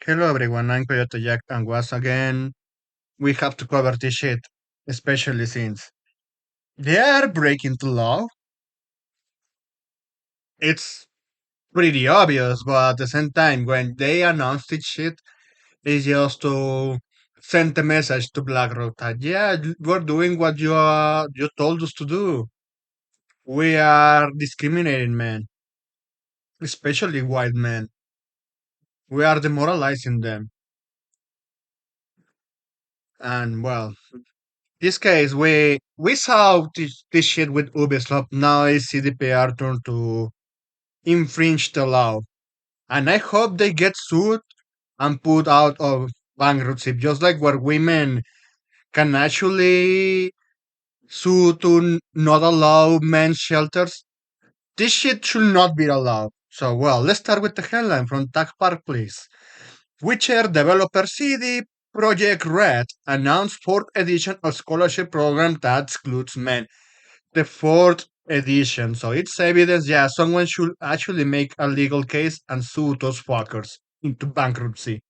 Hello everyone, I'm Coyote Jack, and once again, we have to cover this shit, especially since they are breaking the law. It's pretty obvious, but at the same time, when they announce this shit, it's just to send a message to BlackRock that, yeah, we're doing what you told us to do. We are discriminating men, especially white men. We are demoralizing them. And well, this case, we saw this shit with ubislop. Now it's CDPR turn to infringe the law, and I hope they get sued and put out of bankruptcy, just like where women can actually sue to not allow men's shelters. This shit should not be allowed. So, well, let's start with the headline from Tag Park, please. Witcher developer CD Project Red announced fourth edition of scholarship program that excludes men. The fourth edition. So it's evidence, yeah, someone should actually make a legal case and sue those fuckers into bankruptcy.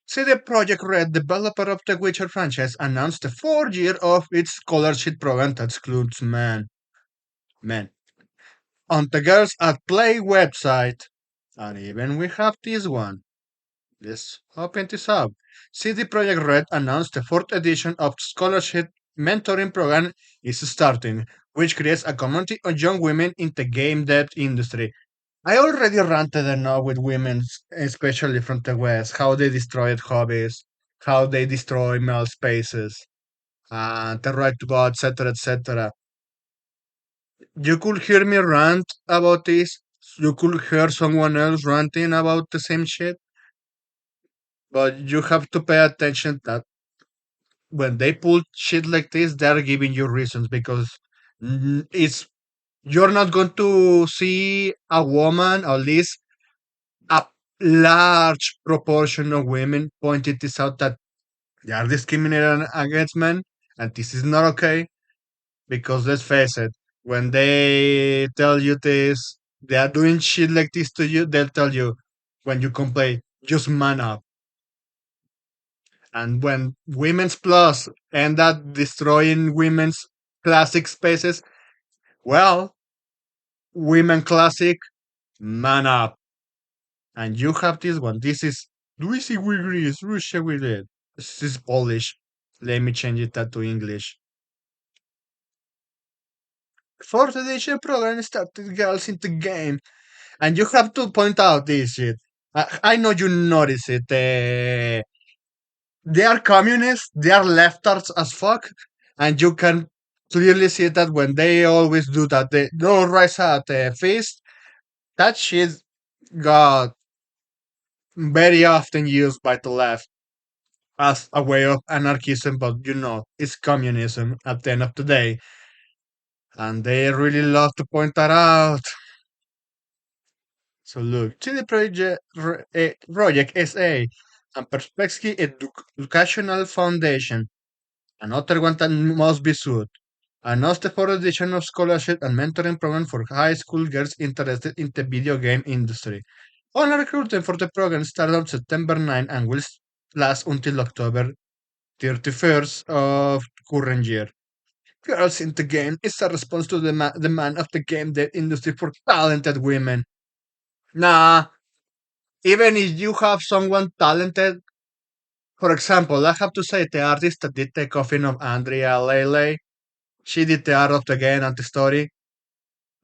CD Projekt Red, developer of the Witcher franchise, announced the fourth year of its scholarship program that excludes men, on the Girls at Play website. And even we have this one. Let's open this up. CD Projekt Red announced the fourth edition of scholarship mentoring program is starting, which creates a community of young women in the game dev industry. I already ranted enough with women, especially from the West, how they destroyed hobbies, how they destroy male spaces, the right to go, etc., etc. You could hear me rant about this. You could hear someone else ranting about the same shit, but you have to pay attention that when they pull shit like this, they're giving you reasons because it's you're not going to see a woman, or at least a large proportion of women pointed this out that they are discriminating against men, and this is not okay. Because let's face it, when they tell you this, they are doing shit like this to you. They'll tell you when you complain, just man up. And when Women's Plus end up destroying women's classic spaces, well, Women Classic, man up. And you have this one. This is Luisi Wigris, Russia with it. This is Polish. Let me change it that to English. Fourth edition program started girls in the game. And you have to point out this shit. I know you notice it. They are communists, they are leftards as fuck, and you can clearly see that when they always do that, they don't rise at the feast. That shit got very often used by the left as a way of anarchism, but it's communism at the end of the day, and they really love to point that out. So look, CD Project SA and Perspective Educational Foundation, another one that must be sued. Announced the fourth edition of scholarship and mentoring program for high school girls interested in the video game industry. Online recruitment for the program started on September 9 and will last until October 31st of current year. Girls in the game is a response to the demand of the game dev industry for talented women. Nah, even if you have someone talented, for example, I have to say the artist that did the coffin of Andrea Lele, she did the art of the game and the story.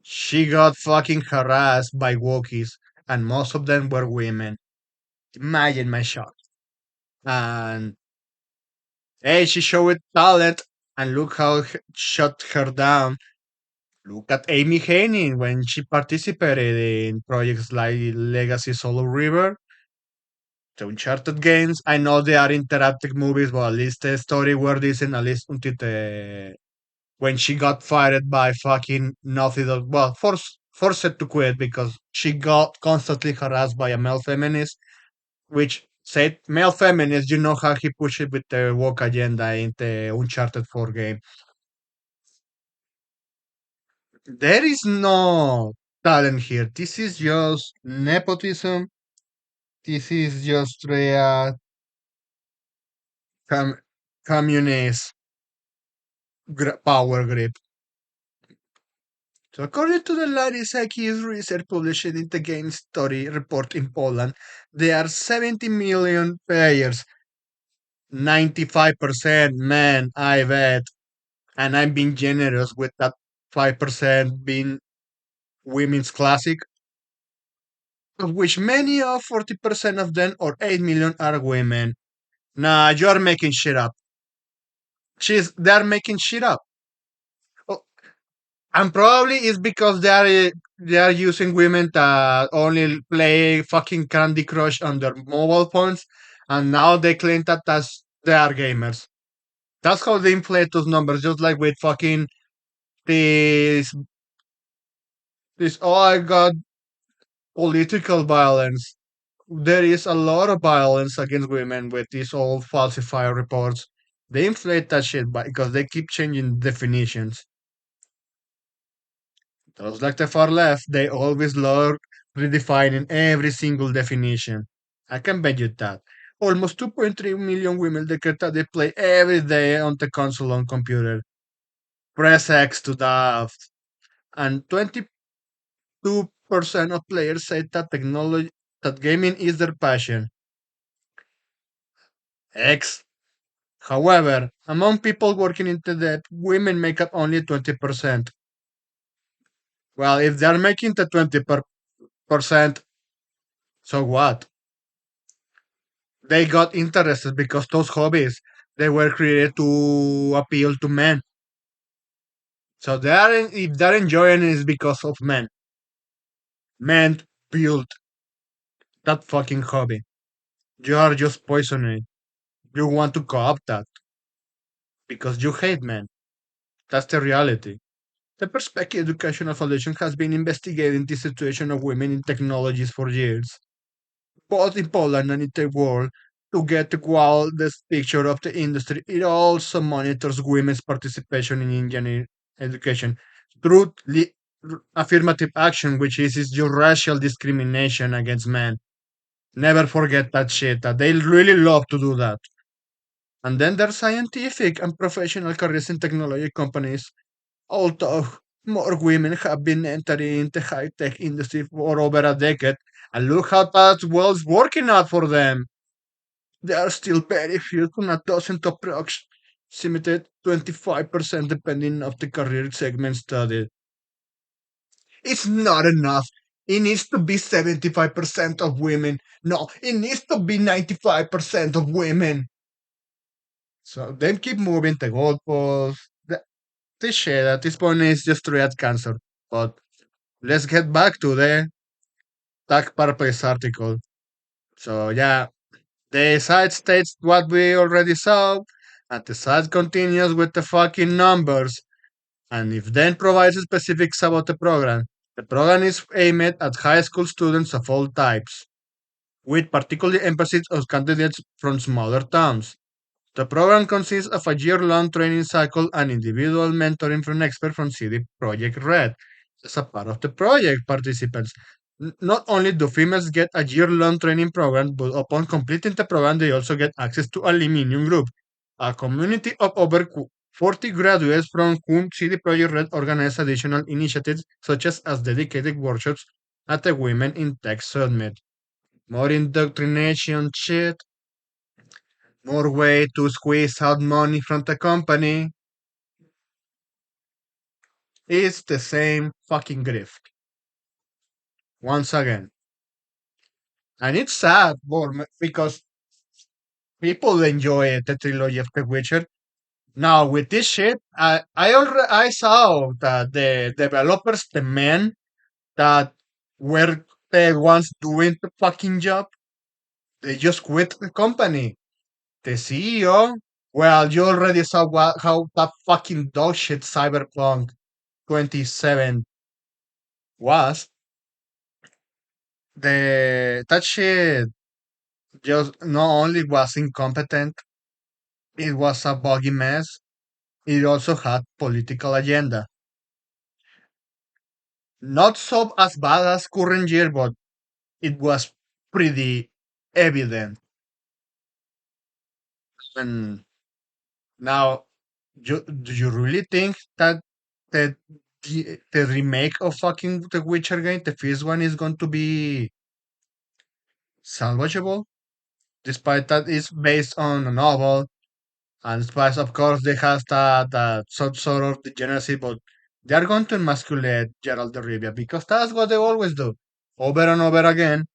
She got fucking harassed by Wookiees, and most of them were women. Imagine my shock. And hey, she showed talent, and look how shut her down. Look at Amy Hennig when she participated in projects like Legacy Solo River, the Uncharted games. I know they are interactive movies, but at least the story were decent, at least until when she got fired by fucking Naughty Dog. Well, forced to quit because she got constantly harassed by a male feminist, which said male feminist, you know how he pushed it with the woke agenda in the Uncharted 4 game. There is no talent here. This is just nepotism This is just a com- communist power grip. So according to the latest IQ's research published in the Game Story report in Poland, there are 70 million players, 95% men, I bet. And I'm being generous with that 5% being women's classic, of which many of 40% of them or 8 million are women. Nah, you're making shit up. They're making shit up. Oh, and probably it's because they are using women that only play fucking Candy Crush on their mobile phones, and now they claim that they are gamers. That's how they inflate those numbers, just like with fucking this. Oh, I got political violence. There is a lot of violence against women with these old falsified reports. They inflate that shit because they keep changing definitions. Those like the far left, they always love redefining every single definition. I can bet you that. Almost 2.3 million women declare that they play every day on the console on computer. Press X to daft. And 22% of players say that gaming is their passion. X. However, among people working in the depth, women make up only 20%. Well, if they're making the 20%, so what? They got interested because those hobbies they were created to appeal to men. So if they're enjoying it, it's because of men. Men built that fucking hobby. You are just poisoning. You want to co-opt that because you hate men. That's the reality. The Perspective Educational Foundation has been investigating the situation of women in technologies for years, both in Poland and in the world. To get the wildest picture of the industry, it also monitors women's participation in engineering education through affirmative action, which is your racial discrimination against men. Never forget that shit, that they really love to do that. And then there's scientific and professional careers in technology companies. Although more women have been entering the high tech industry for over a decade, and look how that was working out for them. There are still very few to a dozen to approximated 25% depending on the career segment studied. It's not enough. It needs to be 75% of women. No, it needs to be 95% of women. So then keep moving the goalposts. This shit at this point is just to add cancer. But let's get back to the Tag Purpose article. So yeah, the site states what we already saw, and the site continues with the fucking numbers, and if then provides specifics about the program. The program is aimed at high school students of all types, with particular emphasis on candidates from smaller towns. The program consists of a year-long training cycle and individual mentoring from experts from CD Project Red. As a part of the project, participants not only do females get a year-long training program, but upon completing the program, they also get access to Aluminium Group, a community of over 40 graduates from whom CD Projekt Red organizes additional initiatives such as dedicated workshops at the Women in Tech Summit. More indoctrination shit, more way to squeeze out money from the company. It's the same fucking grift. Once again. And it's sad because people enjoy the trilogy of The Witcher. Now with this shit, I saw that the developers, the men that were the ones doing the fucking job, they just quit the company. The CEO, well, you already saw how that fucking dog shit Cyberpunk 27 was. That shit just not only was incompetent, it was a buggy mess. It also had political agenda. Not so as bad as current year, but it was pretty. evident. And now, do you really think that the, the remake of fucking The Witcher game, the first one, is going to be salvageable? Despite that it's based on a novel, and despite, of course, they has that some sort of degeneracy, but they are going to emasculate Gerald de Rivia because that's what they always do. Over and over again,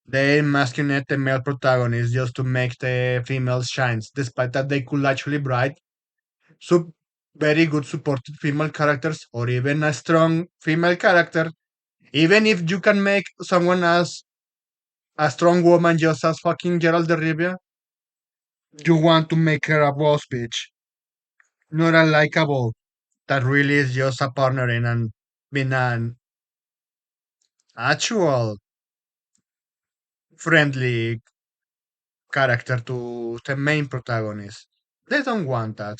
they emasculate the male protagonist just to make the females shines, despite that they could actually write sub very good supported female characters or even a strong female character. Even if you can make someone as a strong woman just as fucking Gerald de Rivia, you want to make her a boss bitch, not a likable that really is just a partner in and being an actual friendly character to the main protagonist. They don't want that.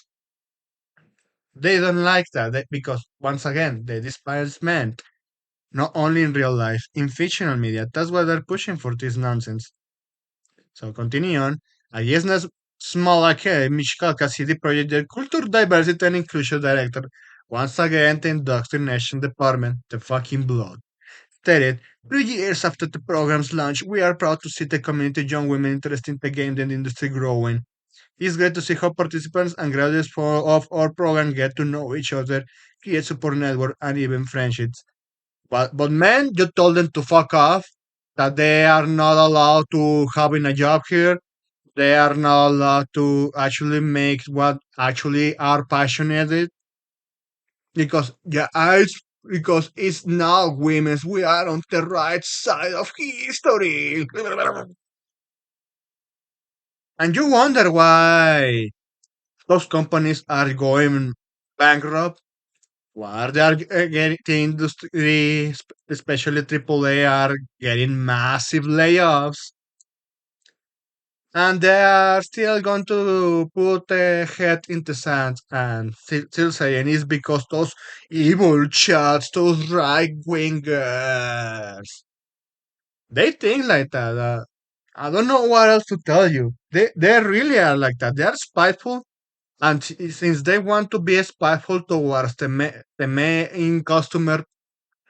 They don't like that because, once again, they despise men. Not only in real life, in fictional media. That's why they're pushing for this nonsense. So continue on. A jest small Michika CD Projekt, the Culture, Diversity and Inclusion Director, once again the Indoctrination Department, the fucking blood. Stated, 3 years after the program's launch, we are proud to see the community of young women interested in the game and industry growing. It's great to see how participants and graduates of our program get to know each other, create support network, and even friendships. But men, you told them to fuck off, that they are not allowed to having a job here. They are not allowed to actually make what actually are passionate in, because yeah, because it's not women's. We are on the right side of history. And you wonder why those companies are going bankrupt. Why they are getting the industry, especially AAA, are getting massive layoffs, and they are still going to put their head in the sand and still saying it's because those evil chats, those right wingers, they think like that. I don't know what else to tell you. They really are like that. They are spiteful, and since they want to be spiteful towards the main customer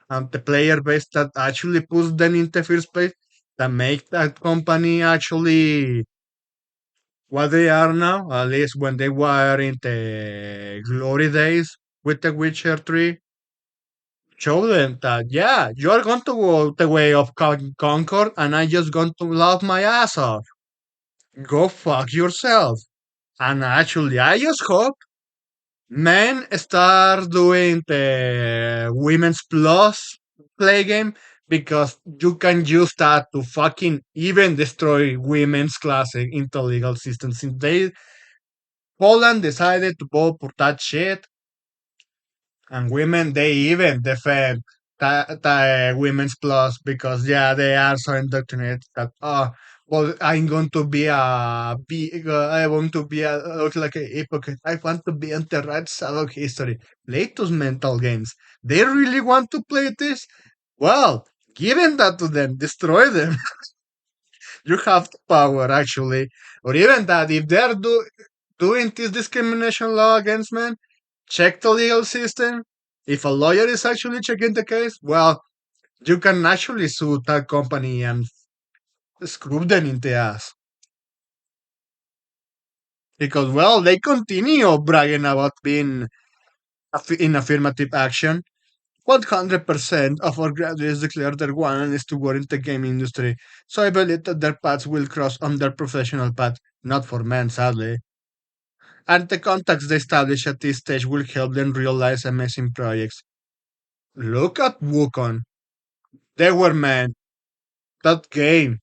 and the player base that actually puts them in the first place, that make that company actually what they are now, at least when they were in the glory days with The Witcher 3, show them that, yeah, you're going to go the way of Concord, and I'm just going to love my ass off. Go fuck yourself. And actually, I just hope men start doing the women's plus play game, because you can use that to fucking even destroy women's classic into legal systems. Since Poland decided to vote for that shit, and women they even defend the women's plus because yeah they are so indoctrinated that well I'm going to be I want to be look like a hypocrite. I want to be on the right side of history. Play those mental games. They really want to play this. Well, given that to them, destroy them. You have the power actually, or even that if they're doing this discrimination law against men, check the legal system. If a lawyer is actually checking the case, well, you can actually sue that company and screw them in the ass. Because, well, they continue bragging about being in affirmative action. 100% of our graduates declare their one is to work in the game industry, so I believe that their paths will cross on their professional path, not for men, sadly. And the contacts they establish at this stage will help them realize amazing projects. Look at Wukong. They were men. That game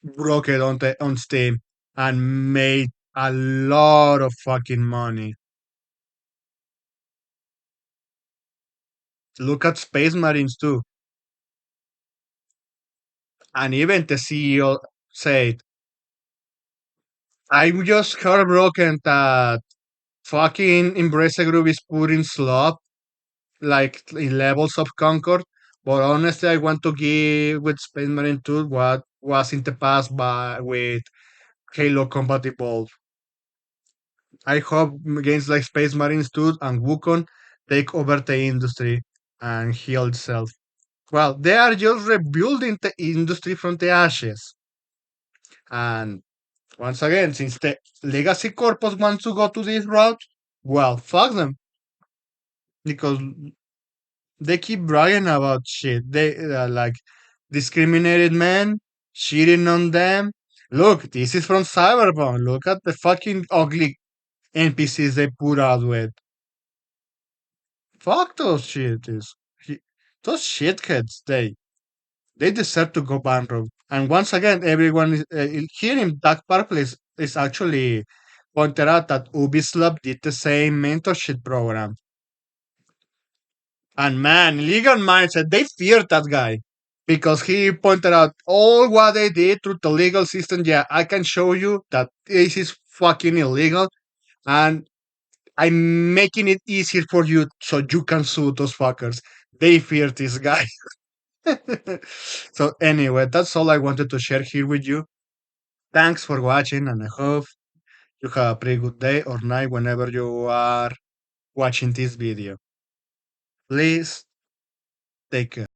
broke it on Steam and made a lot of fucking money. Look at Space Marines too. And even the CEO said, I'm just heartbroken that fucking Embrace Group is putting slop like in levels of Concord. But honestly, I want to give with Space Marine 2 what was in the past with Halo compatible. I hope games like Space Marine 2 and Wukong take over the industry and heal itself. Well, they are just rebuilding the industry from the ashes. And once again, since the legacy corpus wants to go to this route, well, fuck them. Because they keep bragging about shit. They like discriminated men, cheating on them. Look, this is from Cyberpunk. Look at the fucking ugly NPCs they put out with. Fuck those shitters. Those shitheads, they deserve to go bankrupt. And once again, everyone is, here in Dark Park is actually pointed out that ubislop did the same mentorship program. And man, legal mindset, they feared that guy because he pointed out all what they did through the legal system. Yeah, I can show you that this is fucking illegal, and I'm making it easier for you so you can sue those fuckers. They fear this guy. So anyway, that's all I wanted to share here with you. Thanks for watching, and I hope you have a pretty good day or night whenever you are watching this video. Please take care.